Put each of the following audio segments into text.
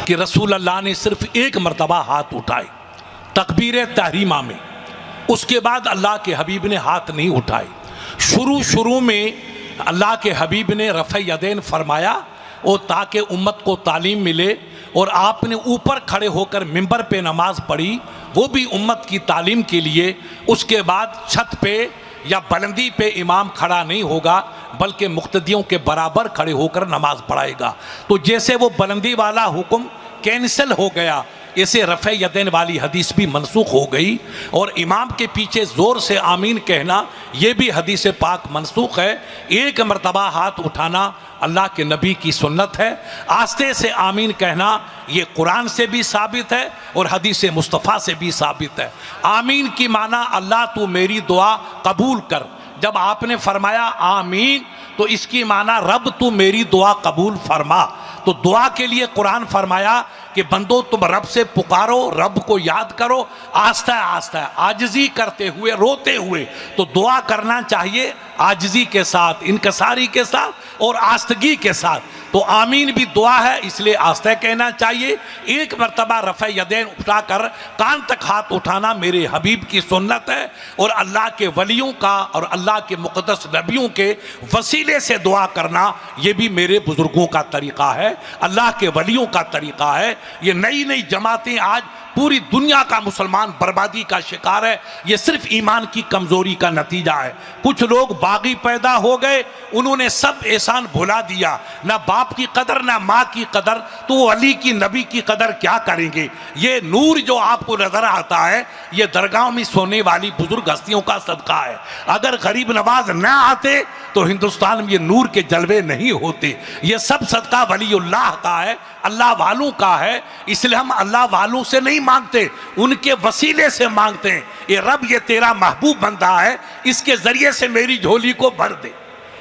कि रसूल अल्लाह ने सिर्फ एक मरतबा हाथ उठाए तकबीर तहरीमा में, उसके बाद अल्लाह के हबीब ने हाथ नहीं उठाए। शुरू में अल्लाह के हबीब ने रफ़े यदैन फरमाया और ताकि उम्मत को तालीम मिले, और आपने ऊपर खड़े होकर मिंबर पे नमाज पढ़ी, वो भी उम्मत की तालीम के लिए। उसके बाद छत पे या बुलंदी पे इमाम खड़ा नहीं होगा बल्कि मुक्तदियों के बराबर खड़े होकर नमाज पढ़ाएगा। तो जैसे वो बुलंदी वाला हुक्म कैंसिल हो गया, इसे रफ़े यदैन वाली हदीस भी मनसूख हो गई, और इमाम के पीछे ज़ोर से आमीन कहना ये भी हदीस पाक मनसूख है। एक मरतबा हाथ उठाना अल्लाह के नबी की सुन्नत है। आस्ते से आमीन कहना ये कुरान से भी साबित है और हदीस मुस्तफ़ा से भी साबित है। आमीन की माना अल्लाह तू मेरी दुआ कबूल कर। जब आपने फरमाया आमीन तो इसकी माना रब तू मेरी दुआ कबूल फरमा। तो दुआ के लिए कुरान फरमाया कि बंदो तुम रब से पुकारो, रब को याद करो, आस्ता आस्ता आजिज़ी करते हुए, रोते हुए। तो दुआ करना चाहिए आजिज़ी के साथ, इनकसारी के साथ और आस्तगी के साथ। तो आमीन भी दुआ है, इसलिए आस्ता कहना चाहिए। एक मरतबा रफ़े यदैन उठाकर कान तक हाथ उठाना मेरे हबीब की सुन्नत है, और अल्लाह के वलियों का और अल्लाह के मुक़द्दस नबियों के वसीले से दुआ करना ये भी मेरे बुज़ुर्गों का तरीक़ा है, अल्लाह के वलियों का तरीक़ा है। ये नई नई जमातें आज पूरी दुनिया का मुसलमान बर्बादी का शिकार है, ये सिर्फ ईमान की कमज़ोरी का नतीजा है। कुछ लोग बागी पैदा हो गए, उन्होंने सब एहसान भुला दिया, ना बाप की कदर ना माँ की कदर, तो वो अली की नबी की कदर क्या करेंगे। ये नूर जो आपको नजर आता है ये दरगाह में सोने वाली बुजुर्ग हस्तियों का सदका है। अगर गरीब नवाज ना आते तो हिंदुस्तान में ये नूर के जलवे नहीं होते। ये सब सदका वलीउल्लाह का है, अल्लाह वालों का है। इसलिए हम अल्लाह वालों से नहीं मांगते, उनके वसीले से मांगते हैं। ये रब ये तेरा महबूब बंदा है, इसके जरिए से मेरी झोली को भर दे,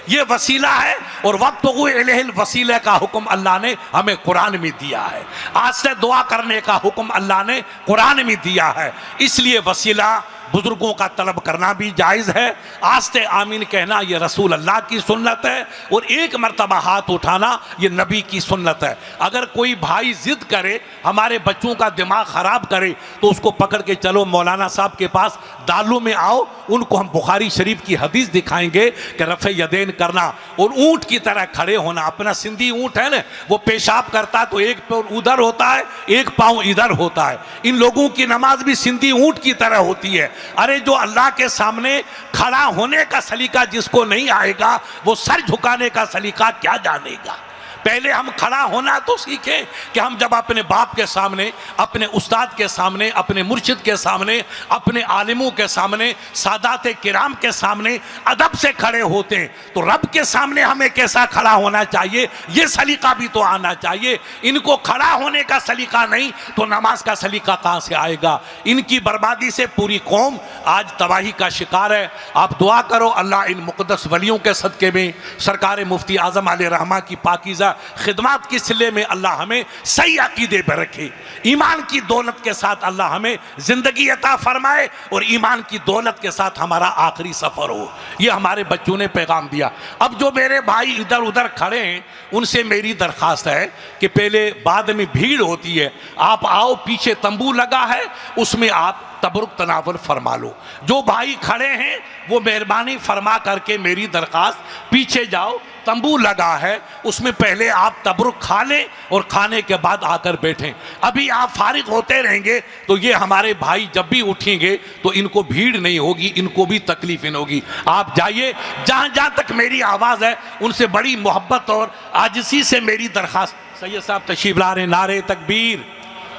ये वसीला है। और वब्तगू इलैहिल वसीला का हुक्म अल्लाह ने हमें कुरान में दिया है। आज से दुआ करने का हुक्म अल्लाह ने कुरान में दिया है। इसलिए वसीला बुजुर्गों का तलब करना भी जायज़ है। आस्ते आमीन कहना ये रसूल अल्लाह की सुन्नत है, और एक मरतबा हाथ उठाना ये नबी की सुन्नत है। अगर कोई भाई जिद करे, हमारे बच्चों का दिमाग ख़राब करे, तो उसको पकड़ के चलो मौलाना साहब के पास, दालू में आओ, उनको हम बुखारी शरीफ की हदीस दिखाएंगे कि रफ़े यदैन करना और ऊँट की तरह खड़े होना। अपना सिंधी ऊँट है ना, वो पेशाब करता है तो एक पाँव उधर होता है, एक पाँव इधर होता है। इन लोगों की नमाज भी सिंधी ऊँट की तरह होती है। अरे जो अल्लाह के सामने खड़ा होने का सलीका जिसको नहीं आएगा, वो सर झुकाने का सलीका क्या जानेगा। पहले हम खड़ा होना तो सीखें कि हम जब अपने बाप के सामने, अपने उस्ताद के सामने, अपने मुर्शिद के सामने, अपने आलिमों के सामने, सादात किराम के सामने अदब से खड़े होते हैं, तो रब के सामने हमें कैसा खड़ा होना चाहिए, ये सलीका भी तो आना चाहिए। इनको खड़ा होने का सलीका नहीं तो नमाज का सलीका कहाँ से आएगा। इनकी बर्बादी से पूरी कौम आज तबाही का शिकार है। आप दुआ करो अल्लाह इन मुक़द्दस वलियों के सदक़े में, सरकार मुफ्ती आज़म अलैहिर्रहमा की पाकीज़ा खिदमत की सिले में अल्लाह हमें सही अकीदे पर रखे। ईमान की दौलत के साथ अल्लाह हमें जिंदगी अता फरमाए, और ईमान की दौलत के साथ हमारा आखिरी सफर हो। ये हमारे बच्चों ने पैगाम दिया। अब जो मेरे भाई इधर उधर खड़े हैं, उनसे मेरी दरख्वास्त है कि पहले बाद में भीड़ होती है, आप आओ, पीछे तंबू लगा है, उसमें आप तबरुक तनावुल फरमा लो। जो भाई खड़े हैं वो मेहरबानी फरमा करके मेरी दरख्वास्त, पीछे जाओ, तंबू लगा है, उसमें पहले आप तबरुक खा लें और खाने के बाद आकर बैठें। अभी आप फारिग होते रहेंगे तो ये हमारे भाई जब भी उठेंगे तो इनको भीड़ नहीं होगी, इनको भी तकलीफ नहीं होगी। आप जाइए, जहाँ जहाँ तक मेरी आवाज़ है उनसे बड़ी मोहब्बत और आजिज़ी से मेरी दरख्वास्त। सैयद साहब तशरीफ ला रहे, नारे तकबीर,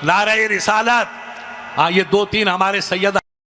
नारे रिसालत। हाँ, ये 2-3 हमारे सैयद